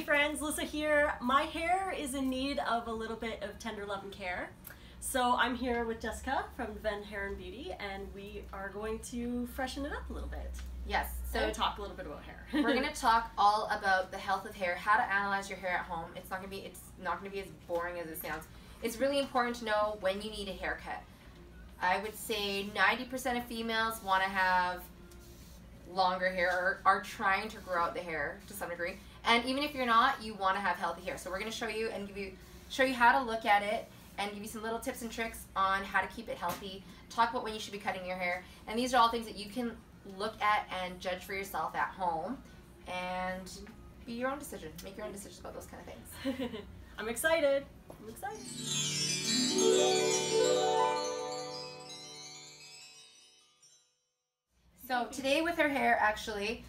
friends, Lissa here. My hair is in need of a little bit of tender love and care. So I'm here with Jessica from Nvenn Hair and Beauty, and we are going to freshen it up a little bit. Yes, so and talk a little bit about hair. We're going to talk all about the health of hair, how to analyze your hair at home. It's not going to be as boring as it sounds. It's really important to know when you need a haircut. I would say 90% of females want to have longer hair or are trying to grow out the hair to some degree. And even if you're not, you want to have healthy hair. So we're going to show you and show you how to look at it and give you some little tips and tricks on how to keep it healthy. Talk about when you should be cutting your hair. And these are all things that you can look at and judge for yourself at home and be your own decision. Make your own decisions about those kind of things. I'm excited. I'm excited. So today with her hair, actually,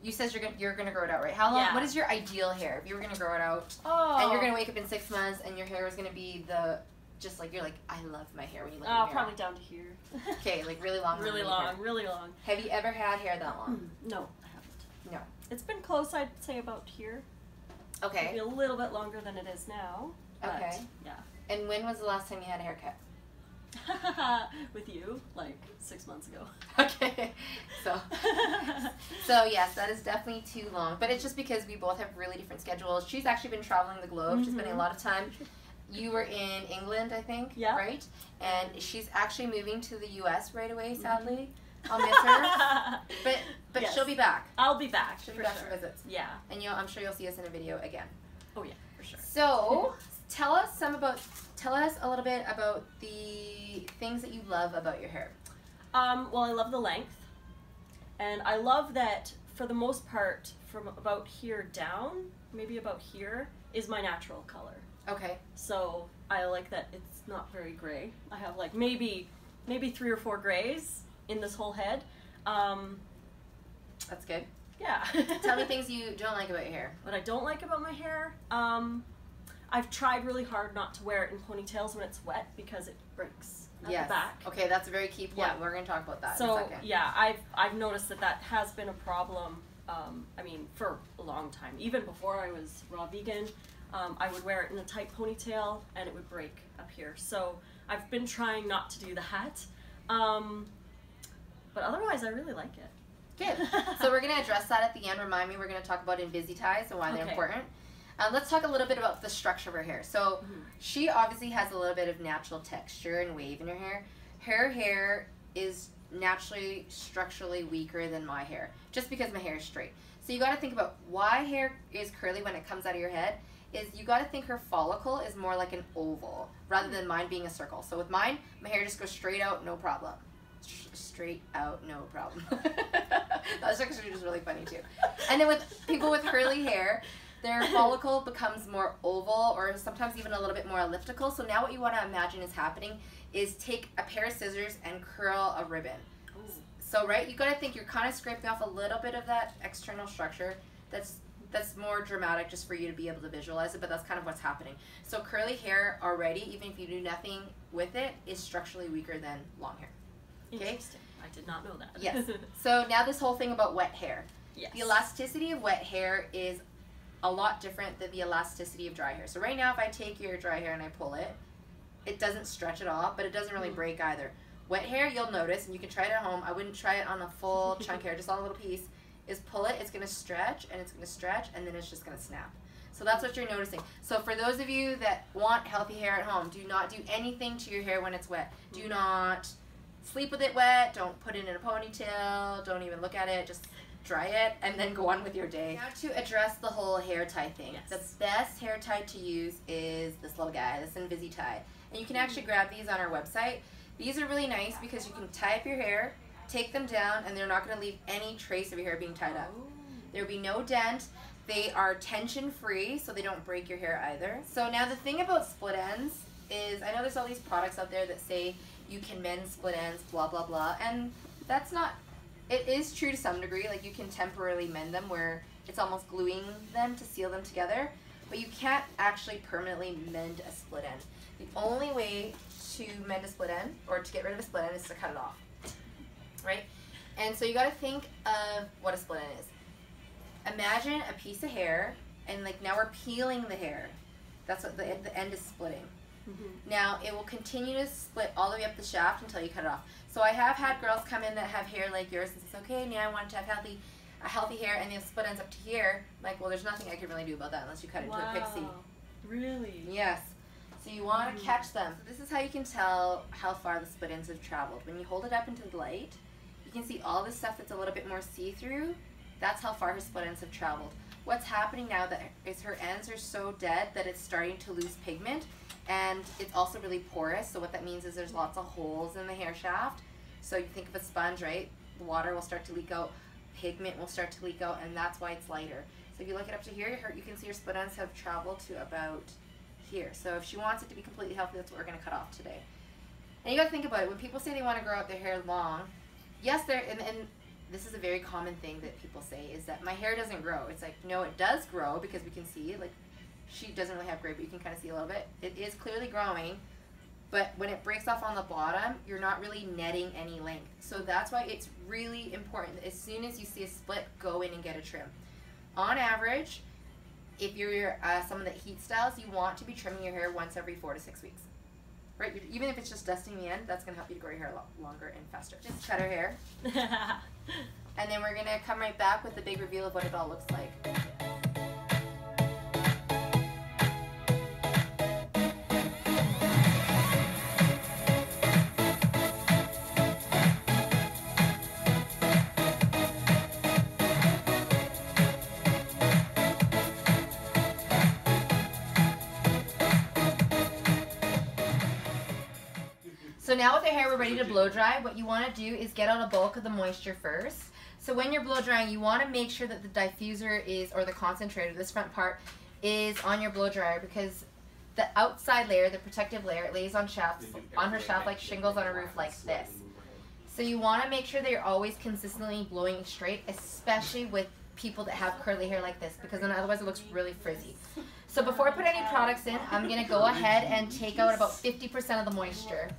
you said you're gonna grow it out, right? How long? Yeah. What is your ideal hair if you were gonna grow it out? Oh. And you're gonna wake up in 6 months and your hair is gonna be you're like, I love my hair when you look in the mirror. Probably down to here. Okay, like really long. Really long, really long. Have you ever had hair that long? No, I haven't. No. It's been close, I'd say about here. Okay. Maybe a little bit longer than it is now. But, okay. Yeah. And when was the last time you had a haircut? With you, like 6 months ago. Okay. So yes, that is definitely too long. But it's just because we both have really different schedules. She's actually been traveling the globe. She's spending a lot of time. You were in England, I think, yeah. Right? And she's actually moving to the U.S. right away, sadly. I'll miss her. But yes. She'll be back. I'll be back. She'll be back for visits. Yeah. And I'm sure you'll see us in a video again. Oh yeah, for sure. So tell us a little bit about the things that you love about your hair. Well, I love the length, and I love that for the most part, from about here down, maybe about here, is my natural color. Okay. So I like that it's not very gray. I have like maybe 3 or 4 grays in this whole head. That's good. Yeah. Tell me things you don't like about your hair. What I don't like about my hair, I've tried really hard not to wear it in ponytails when it's wet because it breaks at the back. Okay, that's a very key point. Yeah. We're going to talk about that in a second. Yeah, I've noticed that has been a problem. I mean, for a long time. Even before I was raw vegan, I would wear it in a tight ponytail and it would break up here. So I've been trying not to do that. But otherwise, I really like it. Good. So we're going to address that at the end. Remind me, we're going to talk about invisi ties and why they're important. Let's talk a little bit about the structure of her hair. So she obviously has a little bit of natural texture and wave in her hair. Her hair is naturally structurally weaker than my hair, just because my hair is straight. So you got to think about why hair is curly when it comes out of your head. Is you got to think her follicle is more like an oval rather than mine being a circle. So with mine, my hair just goes straight out, no problem. Straight out, no problem. That's actually just really funny too. And then with people with curly hair, their follicle becomes more oval or sometimes even a little bit more elliptical. So now what you want to imagine is happening is take a pair of scissors and curl a ribbon. Ooh. So right, you got to think you're kind of scraping off a little bit of that external structure. That's more dramatic just for you to be able to visualize it, but that's kind of what's happening. So curly hair already, even if you do nothing with it, is structurally weaker than long hair. Okay? Interesting. I did not know that. Yes. So now this whole thing about wet hair. Yes. The elasticity of wet hair is a lot different than the elasticity of dry hair. So right now if I take your dry hair and I pull it, it doesn't stretch at all, but it doesn't really break either. Wet hair, you'll notice, and you can try it at home. I wouldn't try it on a full chunk hair, just on a little piece. Is pull it, it's going to stretch, and it's going to stretch, and then it's just going to snap. So that's what you're noticing. So for those of you that want healthy hair at home, do not do anything to your hair when it's wet. Do not sleep with it wet. Don't put it in a ponytail. Don't even look at it. Just dry it, and then go on with your day. Now to address the whole hair tie thing. Yes. The best hair tie to use is this little guy, this invisi tie. And you can actually grab these on our website. These are really nice because you can tie up your hair, take them down, and they're not going to leave any trace of your hair being tied up. There will be no dent. They are tension free, so they don't break your hair either. So now the thing about split ends is, I know there's all these products out there that say you can mend split ends, blah, blah, blah, and that's not, it is true to some degree, like you can temporarily mend them where it's almost gluing them to seal them together, but you can't actually permanently mend a split end. The only way to mend a split end, or to get rid of a split end, is to cut it off. Right? And so you got to think of what a split end is. Imagine a piece of hair and like now we're peeling the hair. That's what the end is splitting. Now it will continue to split all the way up the shaft until you cut it off. So I have had girls come in that have hair like yours and say, okay, now I want to have healthy hair, and they have split ends up to here. Like, well, there's nothing I can really do about that unless you cut it into a pixie. Really? Yes. So you want to catch them. So this is how you can tell how far the split ends have traveled. When you hold it up into the light, you can see all the stuff that's a little bit more see-through. That's how far her split ends have traveled. What's happening now is her ends are so dead that it's starting to lose pigment, and it's also really porous. So what that means is there's lots of holes in the hair shaft. So you think of a sponge, right? The water will start to leak out, pigment will start to leak out, and that's why it's lighter. So if you look it up to here, you can see her split ends have traveled to about here. So if she wants it to be completely healthy, that's what we're going to cut off today. And you got to think about it. When people say they want to grow out their hair long, yes, and this is a very common thing that people say, is that my hair doesn't grow. It's like, no, it does grow, because we can see, like, she doesn't really have gray, but you can kind of see a little bit. It is clearly growing, but when it breaks off on the bottom, you're not really netting any length. So that's why it's really important that as soon as you see a split, go in and get a trim. On average, if you're someone that heat styles, you want to be trimming your hair once every 4 to 6 weeks. Right? Even if it's just dusting the end, that's going to help you to grow your hair a lot longer and faster. Just cut her hair. And then we're going to come right back with the big reveal of what it all looks like. So now with the hair, we're ready to blow dry. What you want to do is get out a bulk of the moisture first. So when you're blow drying, you want to make sure that the diffuser is, or the concentrator, this front part, is on your blow dryer, because the outside layer, the protective layer, it lays on shafts, on her shaft like shingles on a roof like this. So you want to make sure that you're always consistently blowing straight, especially with people that have curly hair like this, because then otherwise it looks really frizzy. So before I put any products in, I'm going to go ahead and take out about 50% of the moisture.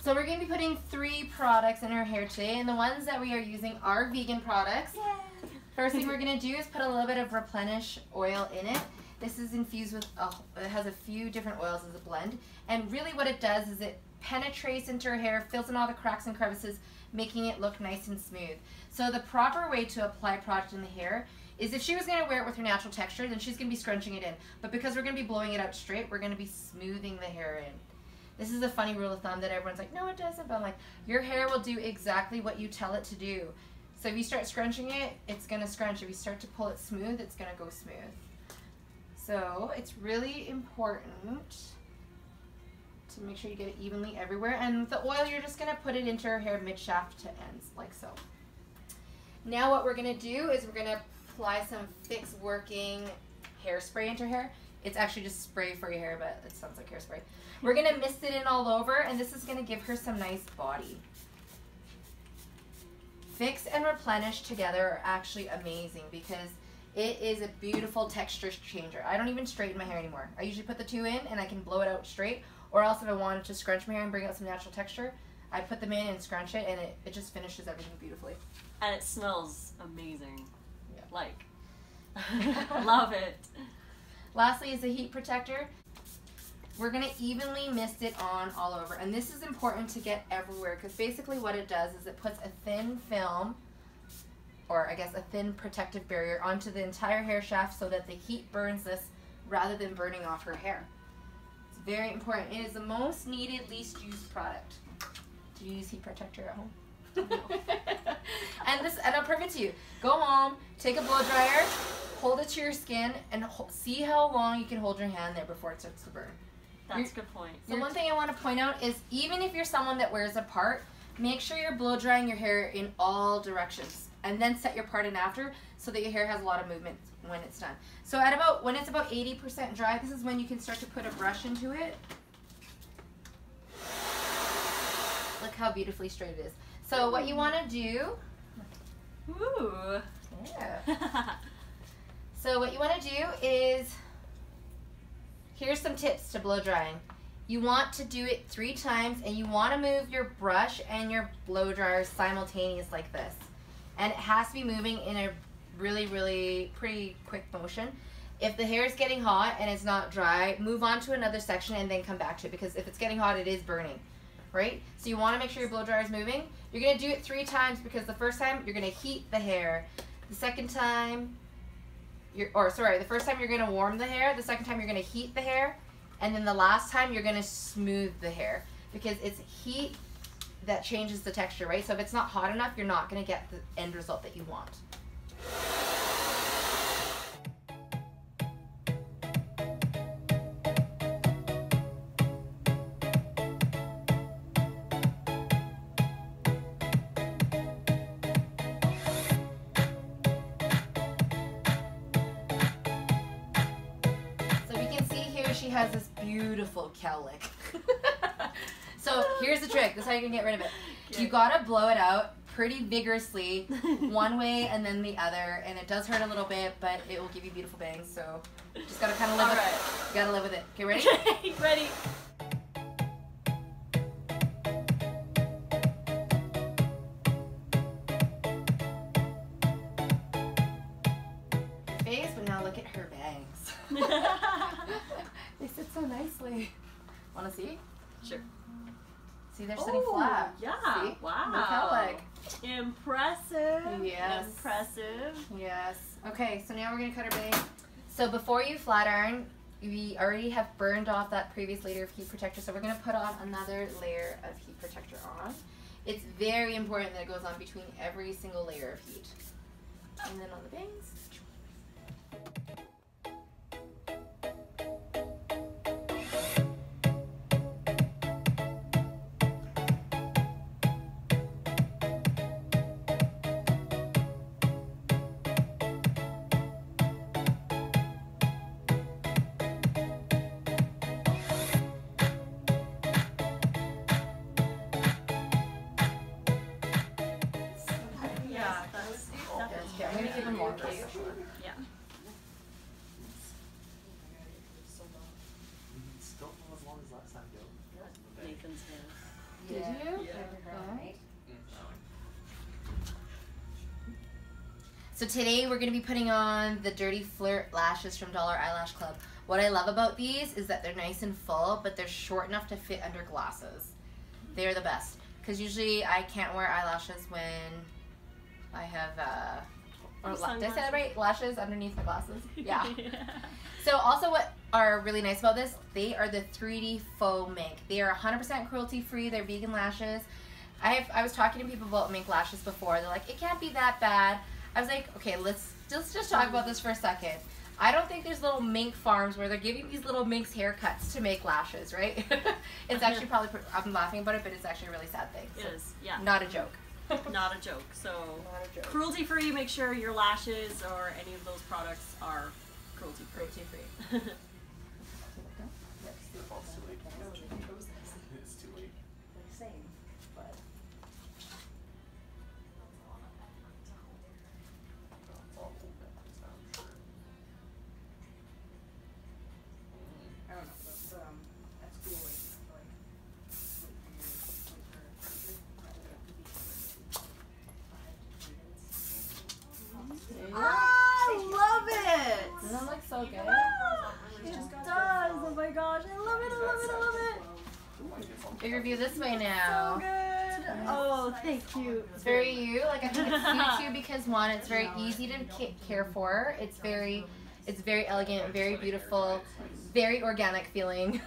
So we're going to be putting 3 products in her hair today, and the ones that we are using are vegan products. Yay. First thing we're going to do is put a little bit of Replenish oil in it. This is infused with, it has a few different oils as a blend, and really what it does is it penetrates into her hair, fills in all the cracks and crevices, making it look nice and smooth. So the proper way to apply product in the hair is, if she was going to wear it with her natural texture, then she's going to be scrunching it in. But because we're going to be blowing it out straight, we're going to be smoothing the hair in. This is a funny rule of thumb that everyone's like, no, it doesn't. But I'm like, your hair will do exactly what you tell it to do. So if you start scrunching it, it's going to scrunch. If you start to pull it smooth, it's going to go smooth. So it's really important to make sure you get it evenly everywhere. And the oil, you're just going to put it into her hair mid-shaft to ends, like so. Now what we're going to do is we're going to apply some Fix Working hairspray into her hair. It's actually just spray for your hair, but it sounds like hairspray. We're going to mist it in all over, and this is going to give her some nice body. Fix and Replenish together are actually amazing, because it is a beautiful texture changer. I don't even straighten my hair anymore. I usually put the 2 in, and I can blow it out straight. Or else if I wanted to scrunch my hair and bring out some natural texture, I put them in and scrunch it, and it just finishes everything beautifully. And it smells amazing. Yeah. Like, love it. Lastly is the heat protector. We're going to evenly mist it on all over. And this is important to get everywhere, because basically what it does is it puts a thin film, or I guess a thin protective barrier, onto the entire hair shaft so that the heat burns this rather than burning off her hair. It's very important. It is the most needed, least used product. Do you use heat protector at home? No. and I'll prove it to you. Go home, take a blow dryer, hold it to your skin, and see how long you can hold your hand there before it starts to burn. That's a good point. So one thing I want to point out is, even if you're someone that wears a part, make sure you're blow drying your hair in all directions, and then set your part in after, so that your hair has a lot of movement when it's done. So when it's about 80% dry, this is when you can start to put a brush into it. Look how beautifully straight it is. So what you want to do... Ooh. Yeah. So what you want to do is... Here's some tips to blow drying. You want to do it 3 times, and you want to move your brush and your blow dryer simultaneous like this. And it has to be moving in a really, really pretty quick motion. If the hair is getting hot and it's not dry, move on to another section and then come back to it, because if it's getting hot, it is burning, right? So you want to make sure your blow dryer is moving. You're going to do it 3 times, because the first time you're going to heat the hair. The second time, the first time you're going to warm the hair. The second time you're going to heat the hair. And then the last time you're going to smooth the hair, because it's heat that changes the texture, right? So if it's not hot enough, you're not going to get the end result that you want. She has this beautiful cowlick. So here's the trick. This is how you can get rid of it. You gotta blow it out pretty vigorously, one way and then the other, and it does hurt a little bit, but it will give you beautiful bangs. So you just gotta kind of live with it. You gotta live with it. Okay, ready? Ready. Face, but now look at her bangs. They sit so nicely. Want to see? Sure. See, they're sitting flat. Yeah. See? Wow. Impressive. Yes. Impressive. Yes. Okay, so now we're going to cut our bang. So before you flat iron, we already have burned off that previous layer of heat protector, so we're going to put on another layer of heat protector on. It's very important that it goes on between every single layer of heat. And then on the bangs. I'm going to keep them longer. Yeah. Still as long as last time, though. Nathan's hair. Did you? Yeah. So today we're going to be putting on the Dirty Flirt lashes from Dollar Eyelash Club. What I love about these is that they're nice and full, but they're short enough to fit under glasses. They're the best. Because usually I can't wear eyelashes when I have, did I say that right? Lashes underneath my glasses? Yeah. So also what are really nice about this, they are the 3D faux mink. They are 100% cruelty free. They're vegan lashes. I was talking to people about mink lashes before. They're like, it can't be that bad. I was like, okay, let's just talk about this for a second. I don't think there's little mink farms where they're giving these little minks haircuts to make lashes, right? It's actually probably, I'm laughing about it, but it's actually a really sad thing. So It is, yeah. not a joke. Not a joke. So, Not a joke. cruelty free, make sure your lashes or any of those products are cruelty free. Cruelty free. It's too late. It's too late. It's all old memories now, I'm sure. I don't know, that's at school, like I love it! Doesn't that look so good? It does! Oh my gosh, I love it, I love it, I love it! Bigger view this way So now. good! Oh, thank you. It's very you. Like I think it's you too because one, it's very easy to care for. It's very elegant, very beautiful, very organic feeling.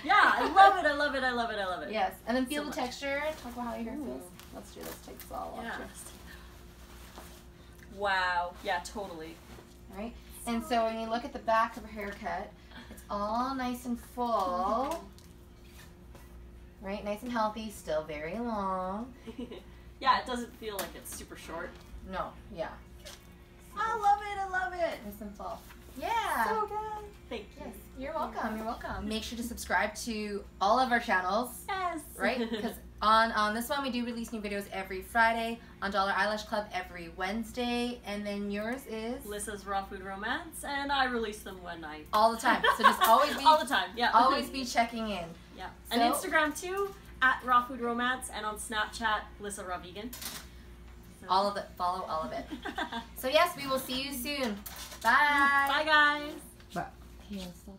Yeah, I love it, I love it, I love it, I love it. Yes, and then feel So the much. texture. Talk about how your hair feels. Let's do this. Take this all off. Yeah. too. Wow. Yeah, totally. Right? And so when you look at the back of a haircut, it's all nice and full. Right? Nice and healthy, still very long. Yeah, it doesn't feel like it's super short. No, yeah. I love it, I love it. Nice and full. Yeah. So good. Thank you. Yes, you're welcome. You're welcome. Make sure to subscribe to all of our channels. Yes. Right? Because on this one we do release new videos every Friday. On Dollar Eyelash Club every Wednesday, and then yours is Lissa's Raw Food Romance, and I release them when I all the time. So just always be all the time. Yeah. always be checking in. Yeah. So- And Instagram too, at Raw Food Romance, and on Snapchat, Lissa Raw Vegan. So. All of it. Follow all of it. So yes, we will see you soon. Bye. Bye guys. But, here, stop.